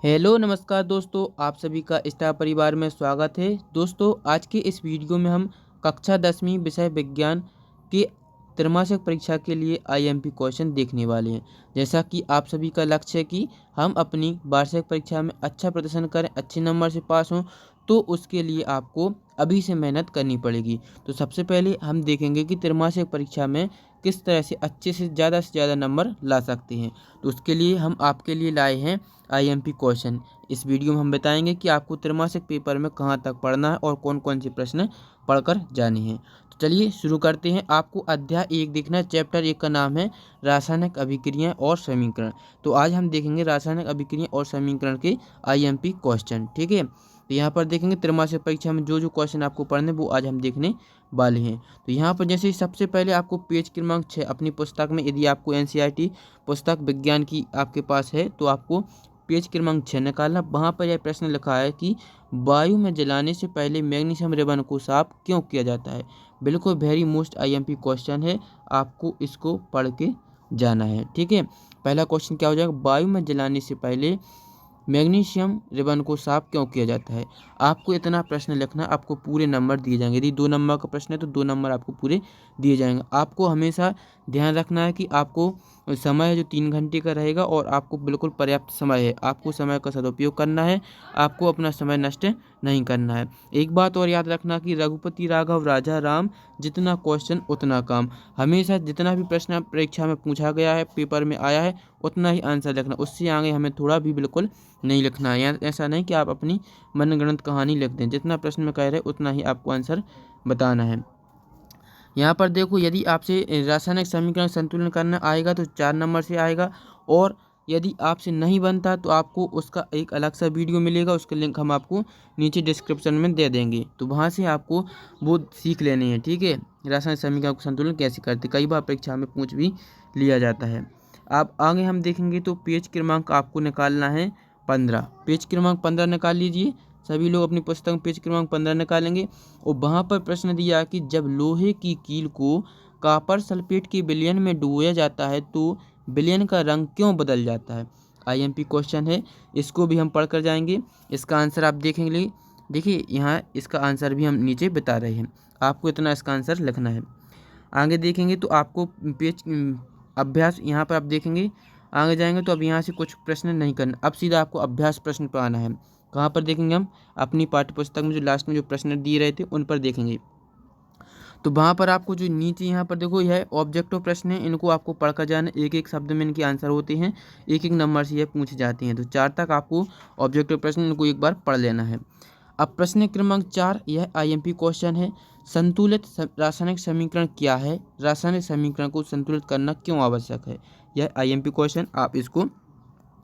Hello नमस्कार दोस्तों, आप सभी का स्टार परिवार में स्वागत है। दोस्तों, आज के इस वीडियो में हम कक्षा 10वीं विषय विज्ञान की त्रैमासिक परीक्षा के लिए आईएमपी क्वेश्चन देखने वाले हैं। जैसा कि आप सभी का लक्ष्य है कि हम अपनी वार्षिक परीक्षा में अच्छा प्रदर्शन करें, अच्छे नंबर से पास हों, तो उसके लिए आपको अभी से मेहनत करनी पड़ेगी। तो सबसे पहले हम देखेंगे कि त्रैमासिक परीक्षा में किस तरह से अच्छे से ज़्यादा नंबर ला सकते हैं। तो उसके लिए हम आपके लिए लाए हैं आईएमपी क्वेश्चन। इस वीडियो में हम बताएंगे कि आपको त्रैमासिक पेपर में कहाँ तक पढ़ना है और कौन कौन से प्रश्न पढ़कर जाने हैं। तो चलिए शुरू करते हैं। आपको अध्याय 1 देखना है। चैप्टर 1 का नाम है रासायनिक अभिक्रियाएं और समीकरण। तो आज हम देखेंगे रासायनिक अभिक्रिया और समीकरण के आईएमपी क्वेश्चन। ठीक है, तो यहाँ पर देखेंगे त्रैमासिक परीक्षा में जो जो क्वेश्चन आपको पढ़ने वो आज हम देखने वाले हैं। तो यहाँ पर जैसे सबसे पहले आपको पेज क्रमांक 6 अपनी पुस्तक में, यदि आपको एनसीईआरटी पुस्तक विज्ञान की आपके पास है तो आपको पेज क्रमांक 6 निकालना। वहाँ पर यह प्रश्न लिखा है कि वायु में जलाने से पहले मैग्नीशियम रिबन को साफ क्यों किया जाता है। बिल्कुल वेरी मोस्ट आईएमपी क्वेश्चन है, आपको इसको पढ़ के जाना है। ठीक है, पहला क्वेश्चन क्या हो जाएगा, वायु में जलाने से पहले मैग्नीशियम रिबन को साफ क्यों किया जाता है। आपको इतना प्रश्न लिखना, आपको पूरे नंबर दिए जाएंगे। यदि 2 नंबर का प्रश्न है तो 2 नंबर आपको पूरे दिए जाएंगे। आपको हमेशा ध्यान रखना है कि आपको समय है जो 3 घंटे का रहेगा और आपको बिल्कुल पर्याप्त समय है। आपको समय का सदुपयोग करना है, आपको अपना समय नष्ट नहीं करना है। एक बात और याद रखना कि रघुपति राघव राजा राम, जितना क्वेश्चन उतना काम। हमेशा जितना भी प्रश्न परीक्षा में पूछा गया है, पेपर में आया है, उतना ही आंसर लिखना। उससे आगे हमें थोड़ा भी बिल्कुल नहीं लिखना है। ऐसा नहीं कि आप अपनी मनगढ़ंत कहानी लिख दें। जितना प्रश्न में कह रहे उतना ही आपको आंसर बताना है। यहाँ पर देखो, यदि आपसे रासायनिक समीकरण संतुलन करना आएगा तो 4 नंबर से आएगा, और यदि आपसे नहीं बनता तो आपको उसका एक अलग सा वीडियो मिलेगा। उसका लिंक हम आपको नीचे डिस्क्रिप्शन में दे देंगे, तो वहाँ से आपको वो सीख लेने हैं। ठीक है, रासायनिक समीकरण को संतुलन कैसे करते, कई बार परीक्षा में पूछ भी लिया जाता है। आप आगे हम देखेंगे तो पेज क्रमांक आपको निकालना है 15। पेज क्रमांक 15 निकाल लीजिए। सभी लोग अपनी पुस्तक में पेज क्रमांक 15 निकालेंगे और वहाँ पर प्रश्न दिया कि जब लोहे की कील को कॉपर सल्फेट के विलयन में डुबोया जाता है तो विलयन का रंग क्यों बदल जाता है। आईएमपी क्वेश्चन है, इसको भी हम पढ़ कर जाएंगे। इसका आंसर आप देखेंगे। देखिए, यहाँ इसका आंसर भी हम नीचे बता रहे हैं, आपको इतना इसका आंसर लिखना है। आगे देखेंगे तो आपको पेज अभ्यास यहाँ पर आप देखेंगे। आगे जाएंगे तो अब यहाँ से कुछ प्रश्न नहीं करना, अब सीधा आपको अभ्यास प्रश्न पर आना है। कहाँ पर देखेंगे हम, अपनी पाठ्य पुस्तक में जो लास्ट में जो प्रश्न दिए रहे थे उन पर देखेंगे। तो वहाँ पर आपको जो नीचे यहाँ पर देखो, यह ऑब्जेक्टिव प्रश्न है, इनको आपको पढ़कर जाना। एक एक शब्द में इनके आंसर होते हैं, एक एक नंबर से यह पूछे जाते हैं। तो 4 तक आपको ऑब्जेक्टिव प्रश्न, इनको एक बार पढ़ लेना है। अब प्रश्न क्रमांक 4, यह आईएमपी क्वेश्चन है। संतुलित रासायनिक समीकरण क्या है, रासायनिक समीकरण को संतुलित करना क्यों आवश्यक है। यह आईएमपी क्वेश्चन, आप इसको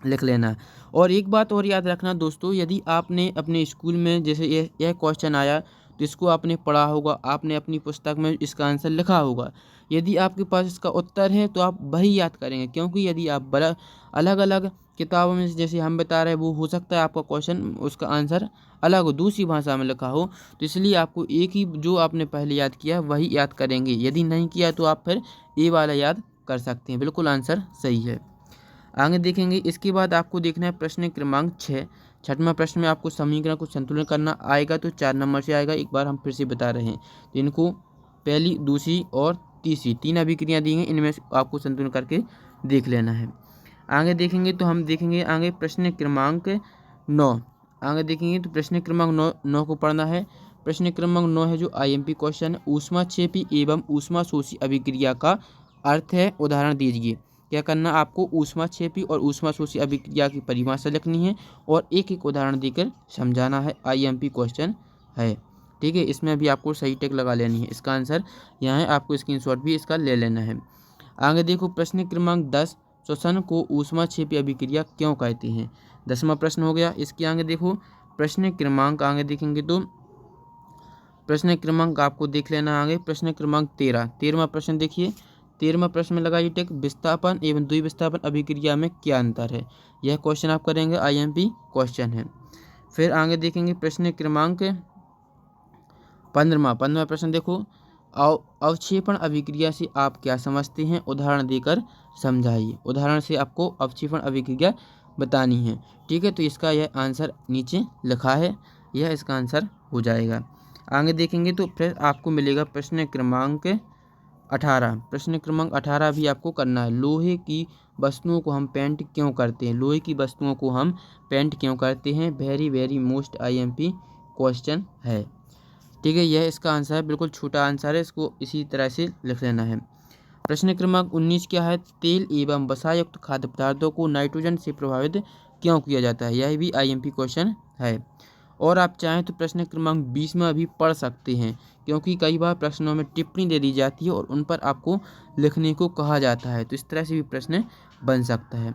लिख लेना। और एक बात और याद रखना दोस्तों, यदि आपने अपने स्कूल में जैसे यह क्वेश्चन आया तो इसको आपने पढ़ा होगा, आपने अपनी पुस्तक में इसका आंसर लिखा होगा। यदि आपके पास इसका उत्तर है तो आप वही याद करेंगे, क्योंकि यदि आप बड़ा अलग अलग किताबों में जैसे हम बता रहे हैं, वो हो सकता है आपका क्वेश्चन उसका आंसर अलग हो, दूसरी भाषा में लिखा हो। तो इसलिए आपको एक ही जो आपने पहले याद किया वही याद करेंगे। यदि नहीं किया तो आप फिर ए वाला याद कर सकते हैं। बिल्कुल आंसर सही है। आगे देखेंगे, इसके बाद आपको देखना है प्रश्न क्रमांक 6। छठवां प्रश्न में आपको समीकरण को संतुलन करना आएगा तो 4 नंबर से आएगा। एक बार हम फिर से बता रहे हैं, तो इनको पहली, दूसरी और तीसरी 3 अभिक्रियाएँ दी हैं, इनमें से आपको संतुलन करके देख लेना है। आगे देखेंगे तो हम देखेंगे आगे प्रश्न क्रमांक 9। आगे देखेंगे तो प्रश्न क्रमांक 9 को पढ़ना है। प्रश्न क्रमांक 9 है जो आईएमपी क्वेश्चन है, ऊष्माक्षेपी एवं ऊष्माशोषी अभिक्रिया का अर्थ है, उदाहरण दीजिए। क्या करना, आपको ऊष्माक्षेपी और ऊष्माशोषी अभिक्रिया की परिभाषा लिखनी है और एक एक उदाहरण देकर समझाना है। आईएमपी क्वेश्चन है। ठीक है, इसमें भी आपको सही टिक लगा लेनी है। इसका आंसर यहाँ है, आपको स्क्रीनशॉट भी इसका ले लेना है। आगे देखो प्रश्न क्रमांक 10, श्वसन को ऊष्माक्षेपी अभिक्रिया क्यों कहते हैं। 10वां प्रश्न हो गया। इसके आगे देखो प्रश्न क्रमांक, आगे देखेंगे तो प्रश्न क्रमांक आपको देख लेना आगे। प्रश्न क्रमांक 13वां प्रश्न देखिए। 13वां प्रश्न में लगाइए टिक, विस्थापन एवं द्विविस्थापन अभिक्रिया में क्या अंतर है। यह क्वेश्चन आप करेंगे, आईएमपी क्वेश्चन है। फिर आगे देखेंगे प्रश्न क्रमांक 15वां प्रश्न देखो, अवक्षेपण अभिक्रिया से आप क्या समझते हैं, उदाहरण देकर समझाइए। उदाहरण से आपको अवक्षेपण अभिक्रिया बतानी है। ठीक है, तो इसका यह आंसर नीचे लिखा है, यह इसका आंसर हो जाएगा। आगे देखेंगे तो फिर आपको मिलेगा प्रश्न क्रमांक 18। प्रश्न क्रमांक 18 भी आपको करना है। लोहे की वस्तुओं को हम पेंट क्यों करते हैं? लोहे की वस्तुओं को हम पेंट क्यों करते हैं? Very very most IMP question है। ठीक है, यह इसका आंसर है, बिल्कुल छोटा आंसर है, इसको इसी तरह से लिख लेना है। प्रश्न क्रमांक 19 क्या है? तेल एवं वसायुक्त खाद्य पदार्थों को नाइट्रोजन से प्रभावित क्यों किया जाता है? यह भी IMP क्वेश्चन है। और आप चाहें तो प्रश्न क्रमांक 20 में अभी पढ़ सकते हैं, क्योंकि कई बार प्रश्नों में टिप्पणी दे दी जाती है और उन पर आपको लिखने को कहा जाता है, तो इस तरह से भी प्रश्न बन सकता है।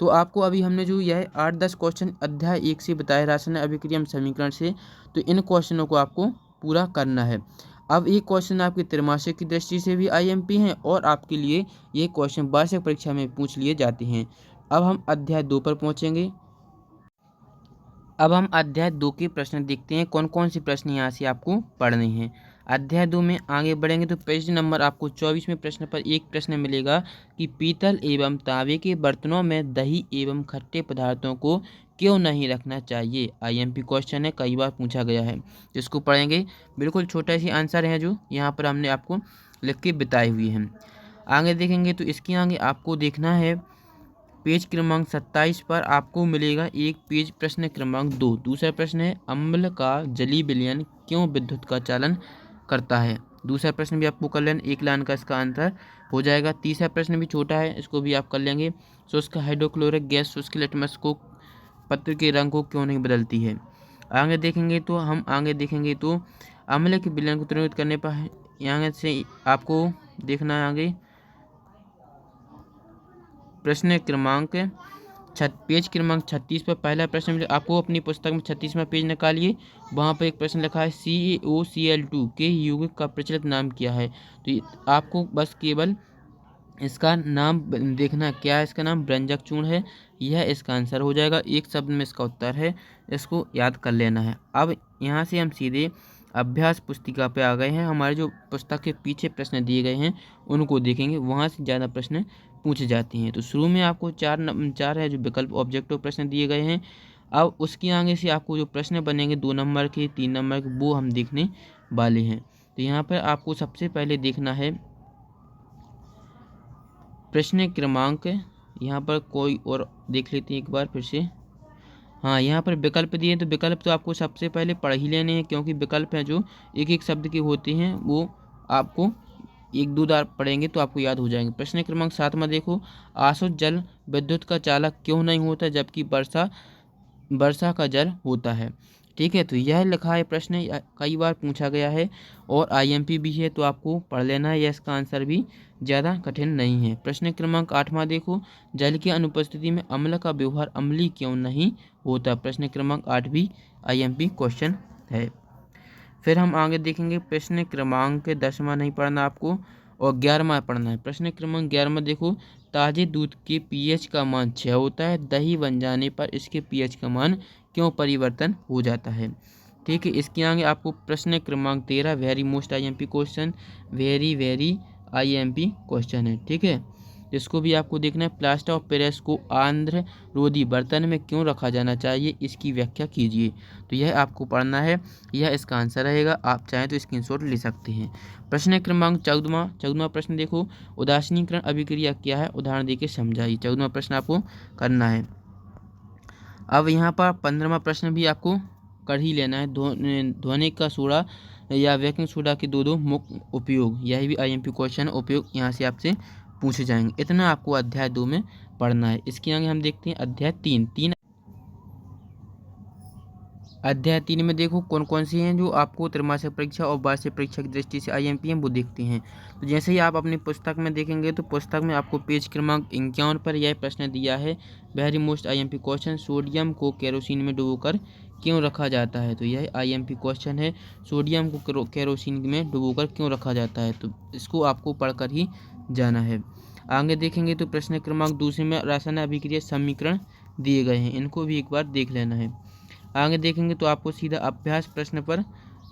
तो आपको अभी हमने जो यह 8-10 क्वेश्चन अध्याय 1 से बताए रासायनिक अभिक्रिया समीकरण से, तो इन क्वेश्चनों को आपको पूरा करना है। अब एक क्वेश्चन आपके त्रैमासिक की दृष्टि से भी IMP हैं और आपके लिए ये क्वेश्चन वार्षिक परीक्षा में पूछ लिए जाते हैं। अब हम अध्याय 2 पर पहुँचेंगे। अब हम अध्याय 2 के प्रश्न देखते हैं, कौन कौन से प्रश्न यहाँ से आपको पढ़ने हैं। अध्याय 2 में आगे बढ़ेंगे तो पेज नंबर आपको 24वें प्रश्न पर एक प्रश्न मिलेगा कि पीतल एवं तांबे के बर्तनों में दही एवं खट्टे पदार्थों को क्यों नहीं रखना चाहिए? IMP क्वेश्चन है, कई बार पूछा गया है। इसको पढ़ेंगे, बिल्कुल छोटा सी आंसर है जो यहाँ पर हमने आपको लिख के बताए हुए हैं। आगे देखेंगे तो इसके आगे आपको देखना है पेज क्रमांक 27 पर आपको मिलेगा एक पेज प्रश्न क्रमांक 2। दूसरा प्रश्न है अम्ल का जलीय विलयन क्यों विद्युत का चालन करता है? दूसरा प्रश्न भी आपको कर लेना, एक लाइन का इसका आंसर हो जाएगा। तीसरा प्रश्न भी छोटा है, इसको भी आप कर लेंगे। शुष्क हाइड्रोक्लोरिक गैस शुष्क लिटमस को पत्र के रंग को क्यों नहीं बदलती है? आगे देखेंगे तो अम्ल के विलयन को त्वरित करने पर यहाँ से आपको देखना है आगे प्रश्न क्रमांक पेज क्रमांक 36 पर पहला प्रश्न आपको अपनी पुस्तक में 36वां पेज निकालिए, वहाँ पर एक प्रश्न लिखा है CaOCl2 के यौगिक का प्रचलित नाम क्या है? तो आपको बस केवल इसका नाम देखना, क्या है इसका नाम? व्यंजक चूर्ण है, यह इसका आंसर हो जाएगा। एक शब्द में इसका उत्तर है, इसको याद कर लेना है। अब यहाँ से हम सीधे अभ्यास पुस्तिका पे आ गए हैं। हमारे जो पुस्तक के पीछे प्रश्न दिए गए हैं उनको देखेंगे, वहाँ से ज़्यादा प्रश्न पूछे जाते हैं। तो शुरू में आपको चार है जो विकल्प ऑब्जेक्टिव प्रश्न दिए गए हैं। अब उसके आगे से आपको जो प्रश्न बनेंगे 2 नंबर के 3 नंबर के, वो हम देखने वाले हैं। तो यहाँ पर आपको सबसे पहले देखना है प्रश्न क्रमांक, यहाँ पर कोई और देख लेते हैं एक बार फिर से। हाँ, यहाँ पर विकल्प दिए, तो विकल्प तो आपको सबसे पहले पढ़ ही लेने हैं, क्योंकि विकल्प हैं जो एक एक शब्द के होते हैं, वो आपको 1-2 बार पढ़ेंगे तो आपको याद हो जाएंगे। प्रश्न क्रमांक 7 में देखो, आसुत जल विद्युत का चालक क्यों नहीं होता जबकि वर्षा का जल होता है? ठीक है, तो यह लिखा है प्रश्न, कई बार पूछा गया है और IMP भी है, तो आपको पढ़ लेना है। यह इसका आंसर भी ज़्यादा कठिन नहीं है। प्रश्न क्रमांक 8वां देखो, जल की अनुपस्थिति में अम्ल का व्यवहार अम्लीय क्यों नहीं होता? प्रश्न क्रमांक 8 भी IMP क्वेश्चन है। फिर हम आगे देखेंगे प्रश्न क्रमांक 10वां नहीं पढ़ना आपको और 11वां पढ़ना है। प्रश्न क्रमांक 11वां देखो, ताजे दूध के pH का मान 6 होता है, दही बन जाने पर इसके pH का मान क्यों परिवर्तन हो जाता है? ठीक है, इसके आगे आपको प्रश्न क्रमांक 13 very most IMP question, very very IMP question है। ठीक है, इसको भी आपको देखना है। प्लास्टर ऑफ पेरिस को आंध्र रोधी बर्तन में क्यों रखा जाना चाहिए, इसकी व्याख्या कीजिए। तो यह आपको पढ़ना है, यह इसका आंसर रहेगा। आप चाहें तो स्क्रीनशॉट ले सकते हैं। प्रश्न क्रमांक 14वां प्रश्न देखो, उदासीनीकरण अभिक्रिया क्या है? उदाहरण देके समझाइए। 14वां प्रश्न आपको करना है। अब यहाँ पर 15वां प्रश्न भी आपको कर ही लेना है। ध्वनिक का सोडा या बेकिंग सोडा के दो मुख्य उपयोग, यह भी IMP क्वेश्चन उपयोग यहाँ से आपसे पूछे जाएंगे। इतना आपको अध्याय 2 में पढ़ना है। इसके आगे हम देखते हैं अध्याय 3। अध्याय 3 में देखो कौन कौन से हैं जो आपको त्रैमासिक परीक्षा और वार्षिक परीक्षा की दृष्टि से IMP हैं, वो देखते हैं। तो जैसे ही आप अपनी पुस्तक में देखेंगे तो पुस्तक में आपको पेज क्रमांक 51 पर यह प्रश्न दिया है, very most IMP question, sodium को केरोसिन में डुबोकर क्यों रखा जाता है? तो यह IMP क्वेश्चन है, सोडियम को केरोसिन में डुबोकर क्यों रखा जाता है, तो इसको आपको पढ़कर ही जाना है। आगे देखेंगे तो प्रश्न क्रमांक 2 में रासायनिक अभिक्रिया समीकरण दिए गए हैं, इनको भी एक बार देख लेना है। आगे देखेंगे तो आपको सीधा अभ्यास प्रश्न पर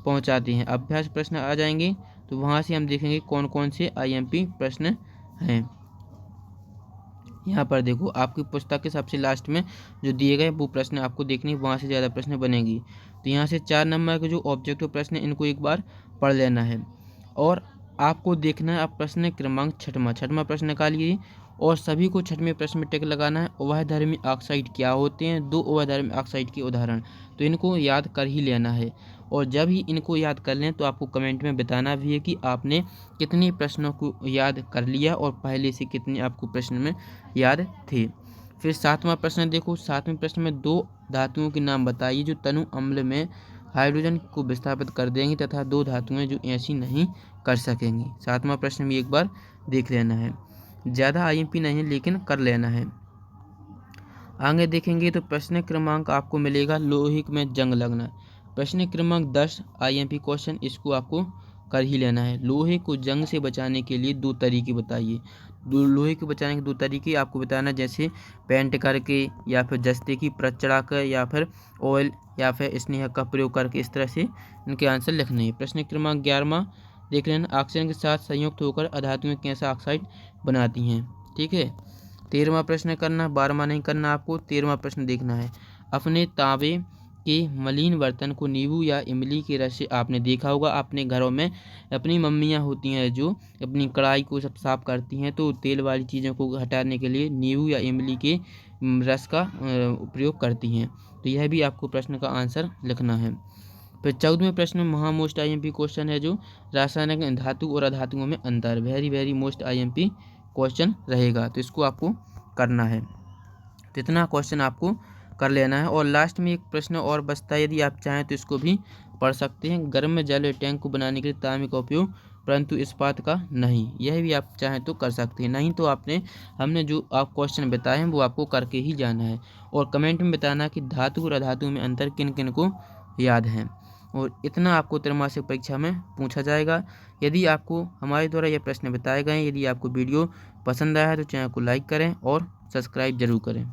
पहुंचाते हैं। अभ्यास प्रश्न आ जाएंगे तो वहां से हम देखेंगे कौन कौन से IMP प्रश्न हैं। यहाँ पर देखो आपकी पुस्तक के सबसे लास्ट में जो दिए गए वो प्रश्न आपको देखने, वहाँ से ज़्यादा प्रश्न बनेंगी। तो यहाँ से 4 नंबर के जो ऑब्जेक्टिव प्रश्न है इनको एक बार पढ़ लेना है और आपको देखना है। आप प्रश्न क्रमांक छठवां प्रश्न निकालिए और सभी को छठवें प्रश्न में टिक लगाना है। उभयधर्मी ऑक्साइड क्या होते हैं? 2 उभयधर्मी ऑक्साइड के उदाहरण। तो इनको याद कर ही लेना है और जब ही इनको याद कर लें तो आपको कमेंट में बताना भी है कि आपने कितने प्रश्नों को याद कर लिया और पहले से कितने आपको प्रश्न में याद थे। फिर 7वां प्रश्न देखो। 7वें प्रश्न में 2 धातुओं के नाम बताइए जो तनु अम्ल में हाइड्रोजन को विस्थापित कर देंगी तथा 2 धातुएं जो ऐसी नहीं कर सकेंगी। 7वां प्रश्न भी एक बार देख लेना है। ज़्यादा IMP नहीं लेकिन कर लेना है। आगे देखेंगे तो प्रश्न क्रमांक आपको मिलेगा लोहे में जंग लगना। प्रश्न क्रमांक 10 IMP क्वेश्चन, इसको आपको कर ही लेना है। लोहे को जंग से बचाने के लिए 2 तरीके बताइए। लोहे को बचाने के 2 तरीके आपको बताना, जैसे पेंट करके या फिर जस्ते की परत चढ़ा कर या फिर ऑयल या फिर स्नेह का प्रयोग करके। इस तरह से इनके आंसर लिखने हैं। प्रश्न क्रमांक 11 देख लेना। ऑक्सीजन के साथ संयुक्त होकर अधातुएं कैसा ऑक्साइड बनाती हैं। ठीक है। 13वां प्रश्न करना, 12वां नहीं करना आपको। 13वां प्रश्न देखना है। अपने तांबे के मलिन बर्तन को नींबू या इमली के रस से, आपने देखा होगा अपने घरों में अपनी मम्मियाँ होती हैं जो अपनी कढ़ाई को सब साफ करती हैं तो तेल वाली चीज़ों को हटाने के लिए नींबू या इमली के रस का उपयोग करती हैं। तो यह भी आपको प्रश्न का आंसर लिखना है। फिर 14वें प्रश्न में महा मोस्ट IMP क्वेश्चन है जो रासायनिक धातु और अधातुओं में अंतर, वेरी मोस्ट IMP क्वेश्चन रहेगा। तो इसको आपको करना है। तो इतना क्वेश्चन आपको कर लेना है। और लास्ट में एक प्रश्न और बचता है, यदि आप चाहें तो इसको भी पढ़ सकते हैं। गर्म जल टैंक को बनाने के लिए तांबे का उपयोग परंतु इस्पात का नहीं। यह भी आप चाहें तो कर सकते हैं, नहीं तो हमने जो आप क्वेश्चन बताए हैं वो आपको करके ही जाना है। और कमेंट में बताना कि धातु और अधातु में अंतर किन किन को याद है। और इतना आपको त्रैमासिक परीक्षा में पूछा जाएगा। यदि आपको हमारे द्वारा यह प्रश्न बताए गए, यदि आपको वीडियो पसंद आया है तो चैनल को लाइक करें और सब्सक्राइब जरूर करें।